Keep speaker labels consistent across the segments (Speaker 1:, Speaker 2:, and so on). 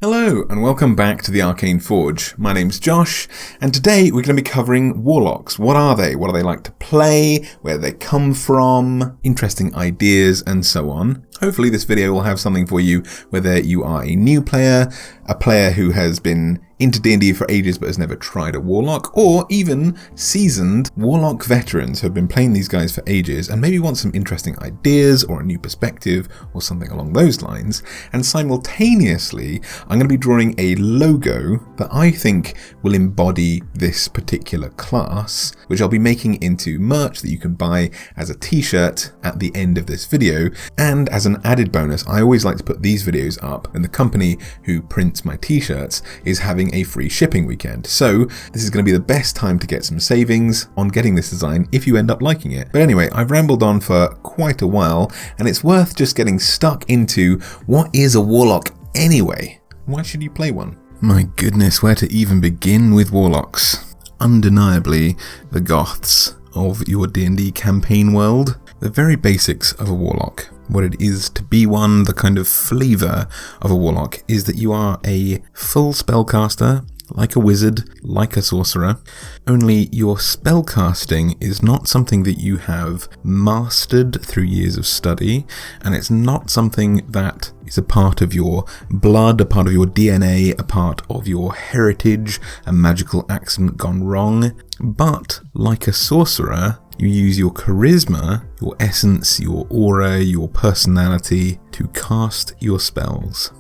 Speaker 1: Hello and welcome back to the Arcane Forge. My name's Josh and today we're going to be covering Warlocks. What are they? What do they like to play? Where they come from? Interesting ideas and so on. Hopefully this video will have something for you whether you are a new player, a player who has been into D&D for ages but has never tried a Warlock, or even seasoned Warlock veterans who have been playing these guys for ages and maybe want some interesting ideas or a new perspective or something along those lines. And simultaneously, I'm going to be drawing a logo that I think will embody this particular class, which I'll be making into merch that you can buy as a t-shirt at the end of this video. And as an added bonus, I always like to put these videos up and the company who prints my t-shirts is having a free shipping weekend. So this is going to be the best time to get some savings on getting this design if you end up liking it. But anyway, I've rambled on for quite a while and it's worth just getting stuck into what is a Warlock anyway? Why should you play one? My goodness, where to even begin with Warlocks? Undeniably, the goths of your D&D campaign world. The very basics of a Warlock, what it is to be one, the kind of flavour of a Warlock, is that you are a full spellcaster, like a wizard, like a sorcerer, only your spellcasting is not something that you have mastered through years of study, and it's not something that is a part of your blood, a part of your DNA, a part of your heritage, a magical accident gone wrong, but like a sorcerer, you use your charisma, your essence, your aura, your personality to cast your spells.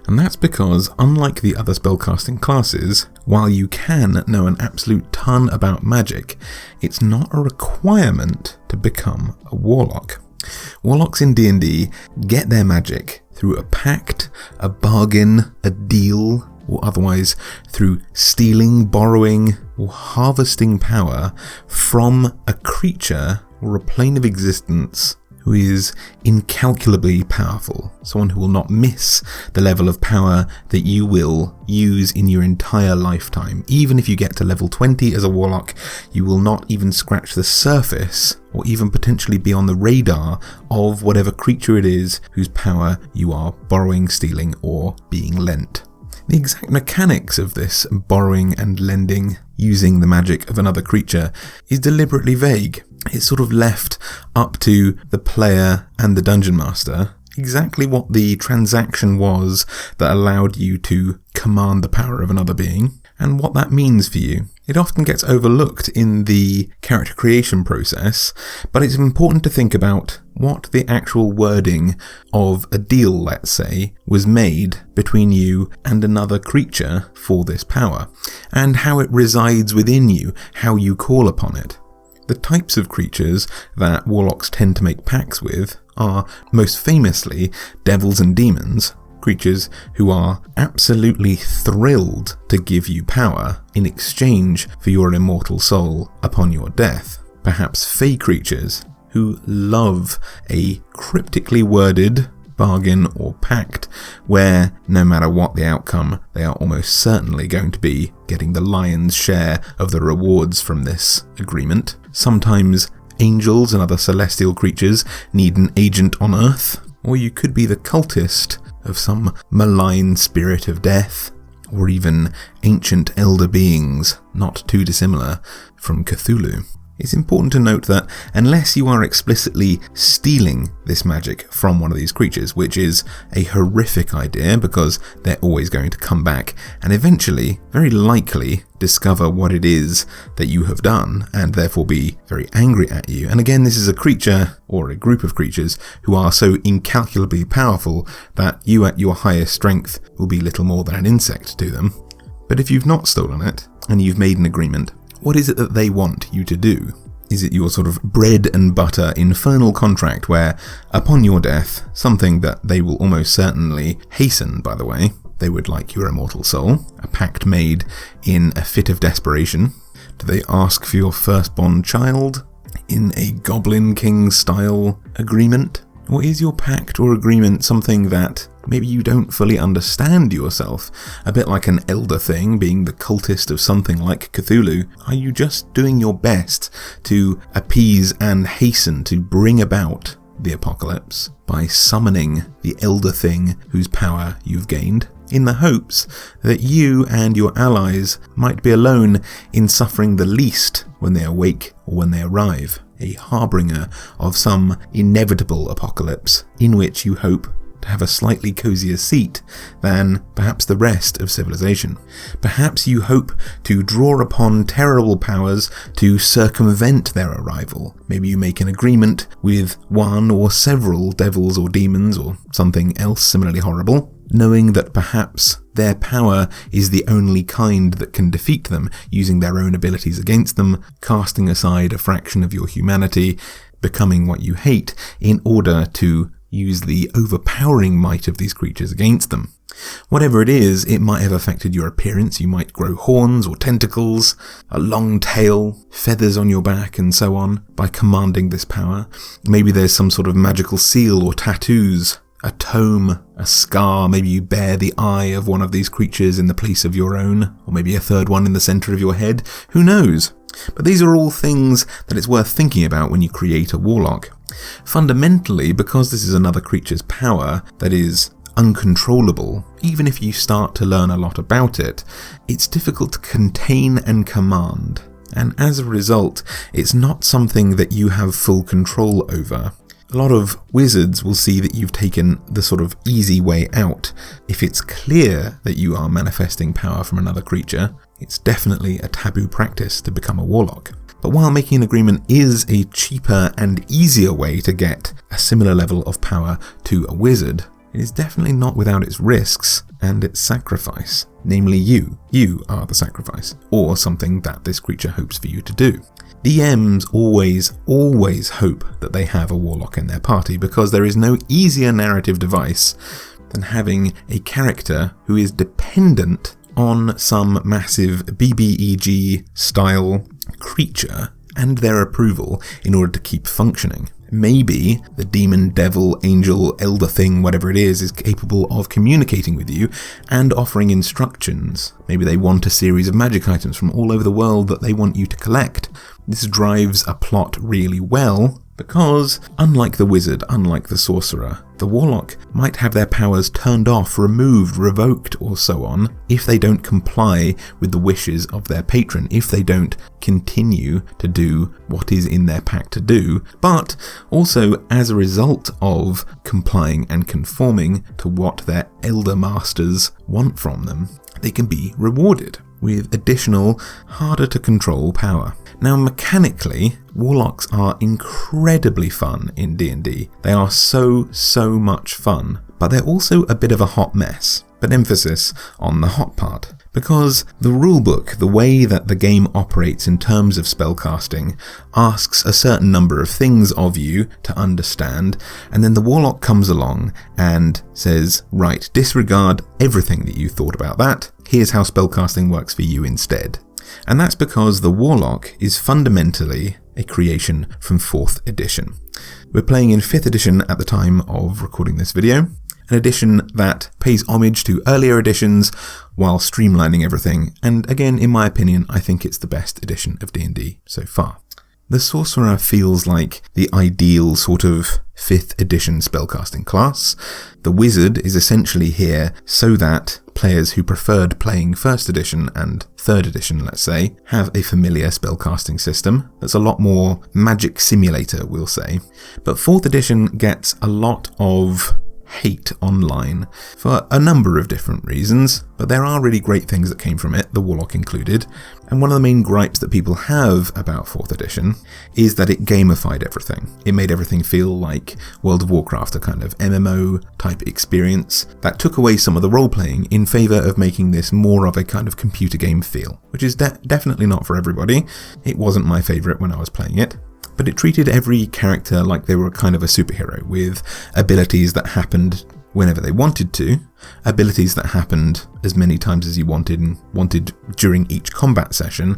Speaker 1: And that's because, unlike the other spellcasting classes, while you can know an absolute ton about magic, it's not a requirement to become a Warlock. Warlocks in D&D get their magic through a pact, a bargain, a deal, or otherwise through stealing, borrowing, or harvesting power from a creature or a plane of existence who is incalculably powerful, someone who will not miss the level of power that you will use in your entire lifetime. Even if you get to level 20 as a Warlock, you will not even scratch the surface or even potentially be on the radar of whatever creature it is whose power you are borrowing, stealing, or being lent. The exact mechanics of this borrowing and lending using the magic of another creature is deliberately vague. It's sort of left up to the player and the dungeon master exactly what the transaction was that allowed you to command the power of another being and what that means for you. It often gets overlooked in the character creation process, but it's important to think about what the actual wording of a deal, let's say, was made between you and another creature for this power, and how it resides within you, how you call upon it. The types of creatures that Warlocks tend to make pacts with are, most famously, devils and demons, creatures who are absolutely thrilled to give you power in exchange for your immortal soul upon your death. Perhaps fey creatures who love a cryptically worded bargain or pact where, no matter what the outcome, they are almost certainly going to be getting the lion's share of the rewards from this agreement. Sometimes angels and other celestial creatures need an agent on Earth, or you could be the cultist of some malign spirit of death, or even ancient elder beings not too dissimilar from Cthulhu. It's important to note that unless you are explicitly stealing this magic from one of these creatures, which is a horrific idea because they're always going to come back and eventually, very likely, discover what it is that you have done and therefore be very angry at you. And again, this is a creature or a group of creatures who are so incalculably powerful that you at your highest strength will be little more than an insect to them. But if you've not stolen it and you've made an agreement, what is it that they want you to do? Is it your sort of bread and butter infernal contract where, upon your death, something that they will almost certainly hasten, by the way, they would like your immortal soul, a pact made in a fit of desperation? Do they ask for your firstborn child in a Goblin King-style agreement? Or is your pact or agreement something that maybe you don't fully understand yourself? A bit like an elder thing, being the cultist of something like Cthulhu. Are you just doing your best to appease and hasten to bring about the apocalypse by summoning the elder thing whose power you've gained? in the hopes that you and your allies might be alone in suffering the least when they awake or when they arrive, a harbinger of some inevitable apocalypse in which you hope to have a slightly cozier seat than perhaps the rest of civilization. Perhaps you hope to draw upon terrible powers to circumvent their arrival. Maybe you make an agreement with one or several devils or demons or something else similarly horrible, knowing that perhaps their power is the only kind that can defeat them, using their own abilities against them, casting aside a fraction of your humanity, becoming what you hate, in order to use the overpowering might of these creatures against them. Whatever it is, it might have affected your appearance. You might grow horns or tentacles, a long tail, feathers on your back, and so on, by commanding this power. Maybe there's some sort of magical seal or tattoos, a tome, a scar. Maybe you bear the eye of one of these creatures in the place of your own, or maybe a third one in the center of your head. Who knows? But these are all things that it's worth thinking about when you create a warlock. Fundamentally, because this is another creature's power that is uncontrollable, even if you start to learn a lot about it, it's difficult to contain and command. And as a result, it's not something that you have full control over. A lot of wizards will see that you've taken the sort of easy way out. If it's clear that you are manifesting power from another creature, it's definitely a taboo practice to become a warlock. But while making an agreement is a cheaper and easier way to get a similar level of power to a wizard, it is definitely not without its risks and its sacrifice. Namely you. You are the sacrifice, or something that this creature hopes for you to do. DMs always hope that they have a warlock in their party, because there is no easier narrative device than having a character who is dependent on some massive BBEG style creature and their approval in order to keep functioning. Maybe the demon, devil, angel, elder thing, whatever it is capable of communicating with you and offering instructions. Maybe they want a series of magic items from all over the world that they want you to collect. This drives a plot really well, because, unlike the wizard, unlike the sorcerer, the warlock might have their powers turned off, removed, revoked, or so on, if they don't comply with the wishes of their patron, if they don't continue to do what is in their pact to do, but also as a result of complying and conforming to what their elder masters want from them, they can be rewarded with additional, harder to control power. Now, mechanically, warlocks are incredibly fun in D&D. They are so much fun, but they're also a bit of a hot mess. But emphasis on the hot part. Because the rulebook, the way that the game operates in terms of spellcasting, asks a certain number of things of you to understand, and then the warlock comes along and says, right, disregard everything that you thought about that. Here's how spellcasting works for you instead. And that's because the warlock is fundamentally a creation from 4th edition. We're playing in 5th edition at the time of recording this video, an edition that pays homage to earlier editions while streamlining everything, and again, in my opinion, I think it's the best edition of D&D so far. The sorcerer feels like the ideal sort of 5th edition spellcasting class. The wizard is essentially here so that players who preferred playing 1st edition and 3rd edition, let's say, have a familiar spellcasting system that's a lot more magic simulator, we'll say. But 4th edition gets a lot of hate online for a number of different reasons, but there are really great things that came from it, the warlock included. And one of the main gripes that people have about 4th edition is that it gamified everything. It made everything feel like World of Warcraft, a kind of MMO type experience that took away some of the role-playing in favour of making this more of a kind of computer game feel, which is definitely not for everybody. It wasn't my favourite when I was playing it. But it treated every character like they were kind of a superhero, with abilities that happened whenever they wanted to, abilities that happened as many times as you wanted during each combat session,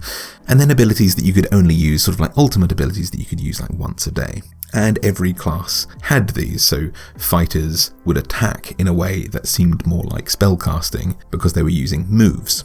Speaker 1: and then abilities that you could only use, sort of like ultimate abilities that you could use like once a day. And every class had these, so fighters would attack in a way that seemed more like spellcasting because they were using moves.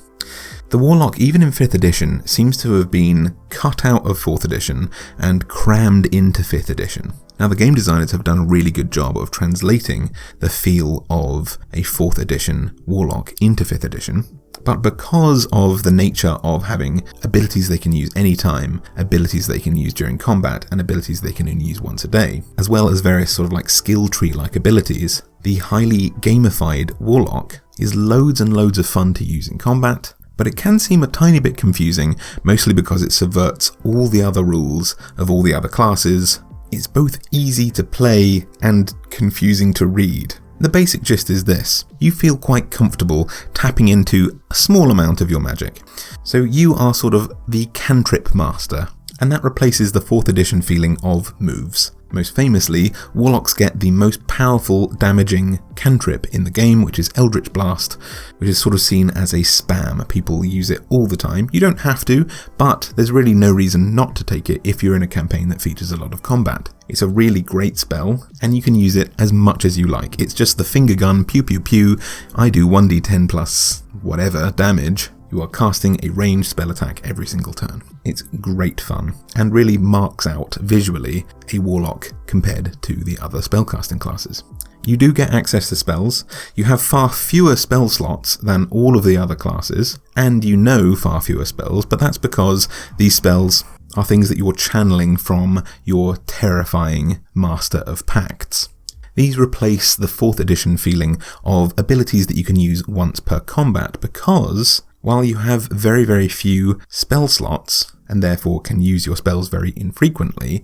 Speaker 1: The warlock, even in 5th edition, seems to have been cut out of 4th edition and crammed into 5th edition. Now, the game designers have done a really good job of translating the feel of a 4th edition Warlock into 5th edition, but because of the nature of having abilities they can use anytime, abilities they can use during combat, and abilities they can only use once a day, as well as various sort of like skill tree-like abilities, the highly gamified Warlock is loads and loads of fun to use in combat, but it can seem a tiny bit confusing, mostly because it subverts all the other rules of all the other classes. It's both easy to play and confusing to read. The basic gist is this: you feel quite comfortable tapping into a small amount of your magic. So you are sort of the cantrip master, and that replaces the 4th edition feeling of moves. Most famously, Warlocks get the most powerful damaging cantrip in the game, which is Eldritch Blast, which is sort of seen as a spam. People use it all the time. You don't have to, but there's really no reason not to take it if you're in a campaign that features a lot of combat. It's a really great spell, and you can use it as much as you like. It's just the finger gun, pew pew pew, I do 1d10 plus whatever damage. You are casting a ranged spell attack every single turn. It's great fun, and really marks out visually a Warlock compared to the other spellcasting classes. You do get access to spells, you have far fewer spell slots than all of the other classes, and you know far fewer spells, but that's because these spells are things that you're channeling from your terrifying Master of Pacts. These replace the 4th edition feeling of abilities that you can use once per combat, because while you have very, very few spell slots, and therefore can use your spells very infrequently,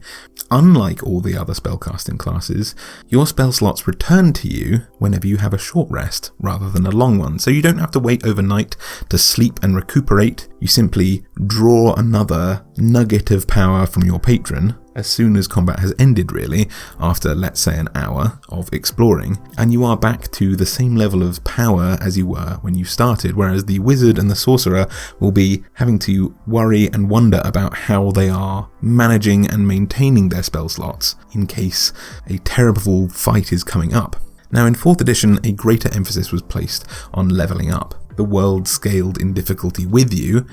Speaker 1: unlike all the other spellcasting classes, your spell slots return to you whenever you have a short rest rather than a long one. So you don't have to wait overnight to sleep and recuperate. You simply draw another nugget of power from your patron as soon as combat has ended, really, after, let's say, an hour of exploring, and you are back to the same level of power as you were when you started, whereas the wizard and the sorcerer will be having to worry and wonder about how they are managing and maintaining their spell slots in case a terrible fight is coming up. Now, in 4th edition, a greater emphasis was placed on levelling up. The world scaled in difficulty with you,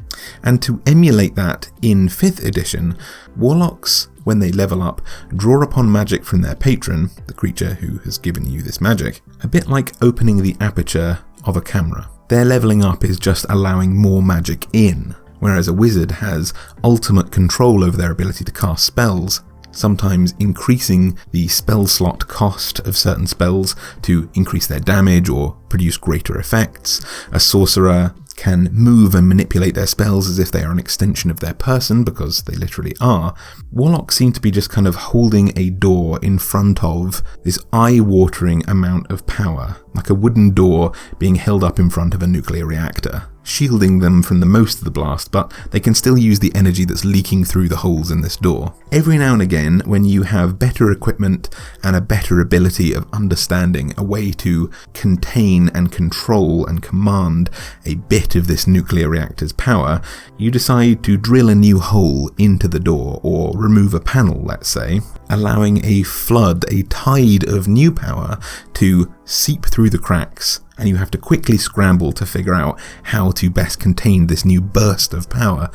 Speaker 1: and to emulate that in 5th edition, Warlocks, when they level up, draw upon magic from their patron, the creature who has given you this magic, a bit like opening the aperture of a camera. Their leveling up is just allowing more magic in, whereas a wizard has ultimate control over their ability to cast spells, sometimes increasing the spell slot cost of certain spells to increase their damage or produce greater effects. A sorcerer can move and manipulate their spells as if they are an extension of their person, because they literally are. Warlocks seem to be just kind of holding a door in front of this eye-watering amount of power, like a wooden door being held up in front of a nuclear reactor, shielding them from the most of the blast, but they can still use the energy that's leaking through the holes in this door. Every now and again, when you have better equipment and a better ability of understanding a way to contain and control and command a bit of this nuclear reactor's power, you decide to drill a new hole into the door, or remove a panel, let's say, allowing a flood, a tide of new power to seep through the cracks, and you have to quickly scramble to figure out how to best contain this new burst of power.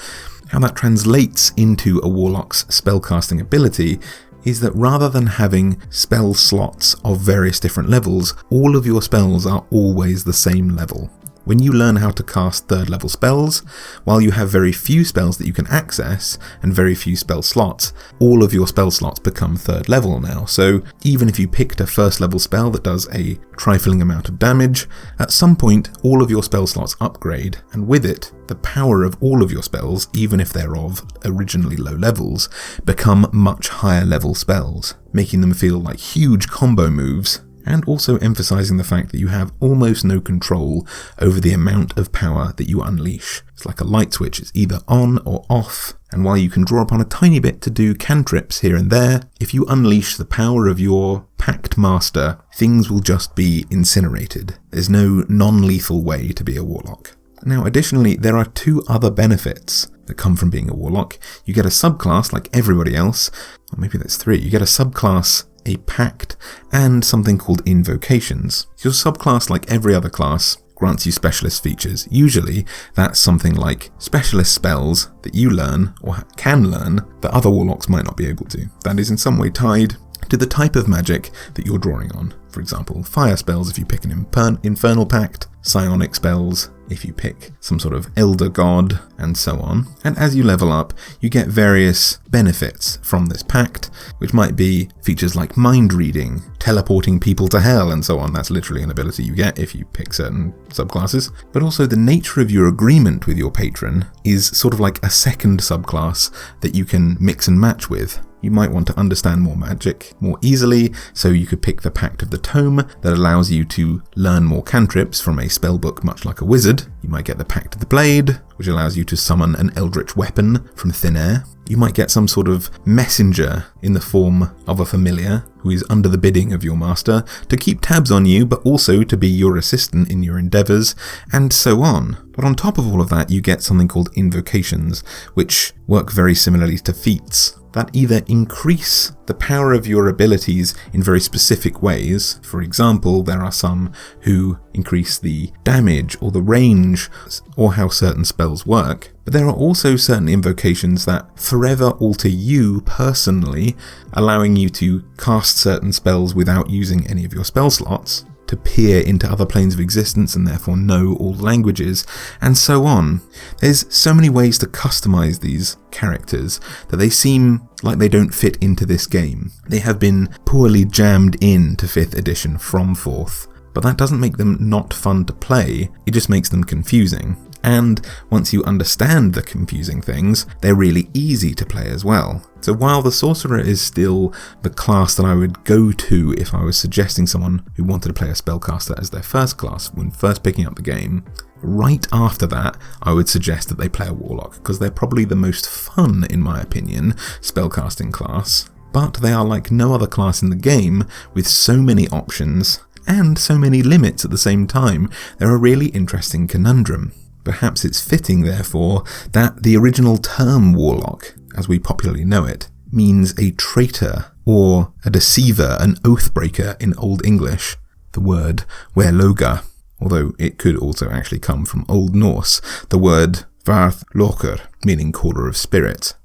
Speaker 1: How that translates into a Warlock's spellcasting ability is that rather than having spell slots of various different levels, all of your spells are always the same level. When you learn how to cast 3rd level spells, while you have very few spells that you can access and very few spell slots, all of your spell slots become 3rd level now. So even if you picked a 1st level spell that does a trifling amount of damage, at some point all of your spell slots upgrade, and with it, the power of all of your spells, even if they're of originally low levels, become much higher level spells, making them feel like huge combo moves, and also emphasizing the fact that you have almost no control over the amount of power that you unleash. It's like a light switch, it's either on or off, and while you can draw upon a tiny bit to do cantrips here and there, if you unleash the power of your Pact Master, things will just be incinerated. There's no non-lethal way to be a Warlock. Now, additionally, there are 2 other benefits that come from being a Warlock. You get a subclass like everybody else, or maybe that's 3. You get a subclass, a pact, and something called invocations. Your subclass, like every other class, grants you specialist features. Usually, that's something like specialist spells that you learn, or can learn, that other Warlocks might not be able to. That is in some way tied to the type of magic that you're drawing on. For example, fire spells if you pick an infernal pact, psionic spells if you pick some sort of elder god, and so on. And as you level up, you get various benefits from this pact, which might be features like mind reading, teleporting people to hell, and so on. That's literally an ability you get if you pick certain subclasses. But also the nature of your agreement with your patron is sort of like a second subclass that you can mix and match with. You might want to understand more magic more easily, so you could pick the Pact of the Tome that allows you to learn more cantrips from a spellbook much like a wizard. You might get the Pact of the Blade, which allows you to summon an eldritch weapon from thin air. You might get some sort of messenger in the form of a familiar who is under the bidding of your master to keep tabs on you, but also to be your assistant in your endeavours, and so on. But on top of all of that, you get something called invocations, which work very similarly to feats, that either increase the power of your abilities in very specific ways. For example, there are some who increase the damage or the range or how certain spells work. But there are also certain invocations that forever alter you personally, allowing you to cast certain spells without using any of your spell slots, to peer into other planes of existence and therefore know all languages, and so on. There's so many ways to customize these characters that they seem like they don't fit into this game. They have been poorly jammed into 5th edition from 4th, but that doesn't make them not fun to play, it just makes them confusing. And once you understand the confusing things, they're really easy to play as well. So while the Sorcerer is still the class that I would go to if I was suggesting someone who wanted to play a Spellcaster as their first class when first picking up the game, right after that I would suggest that they play a Warlock, because they're probably the most fun, in my opinion, spellcasting class. But they are like no other class in the game, with so many options and so many limits at the same time. They're a really interesting conundrum. Perhaps it's fitting, therefore, that the original term Warlock, as we popularly know it, means a traitor or a deceiver, an oathbreaker in Old English, the word Warloga, although it could also actually come from Old Norse, the word Varthloker, meaning caller of spirits.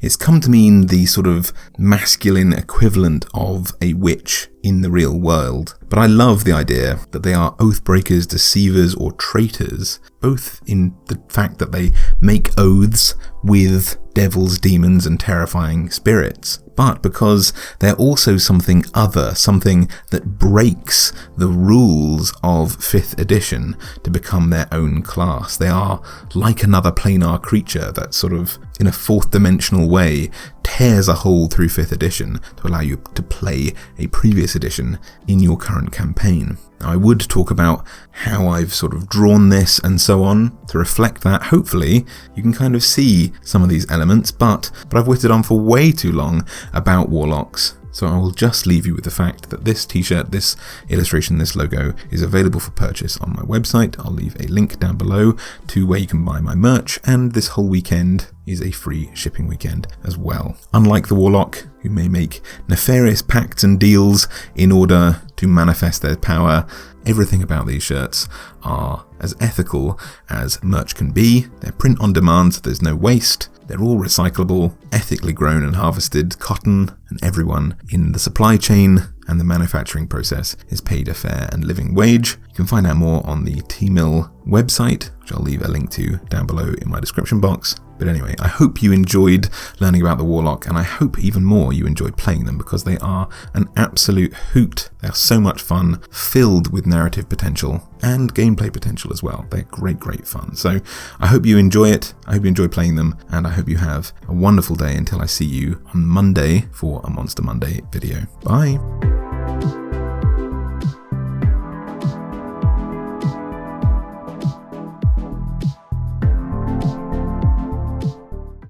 Speaker 1: It's come to mean the sort of masculine equivalent of a witch in the real world. But I love the idea that they are oathbreakers, deceivers, or traitors, both in the fact that they make oaths with devils, demons, and terrifying spirits, but because they're also something other, something that breaks the rules of 5th edition to become their own class. They are like another planar creature that sort of, in a 4th dimensional way, tears a hole through 5th edition to allow you to play a previous edition in your current campaign. Now, I would talk about how I've sort of drawn this and so on to reflect that. Hopefully you can kind of see some of these elements, but I've whittled on for way too long about Warlocks. So I will just leave you with the fact that this t-shirt, this illustration, this logo is available for purchase on my website. I'll leave a link down below to where you can buy my merch, and this whole weekend is a free shipping weekend as well. Unlike the Warlock, who may make nefarious pacts and deals in order to manifest their power, everything about these shirts are as ethical as merch can be. They're print on demand, so there's no waste. They're all recyclable, ethically grown and harvested cotton, and everyone in the supply chain and the manufacturing process is paid a fair and living wage. You can find out more on the T-Mill website, which I'll leave a link to down below in my description box. But anyway, I hope you enjoyed learning about the Warlock, and I hope even more you enjoyed playing them, because they are an absolute hoot. They are so much fun, filled with narrative potential and gameplay potential as well. They're great fun. So I hope you enjoy it, I hope you enjoy playing them, and I hope you have a wonderful day until I see you on Monday for a Monster Monday video. Bye!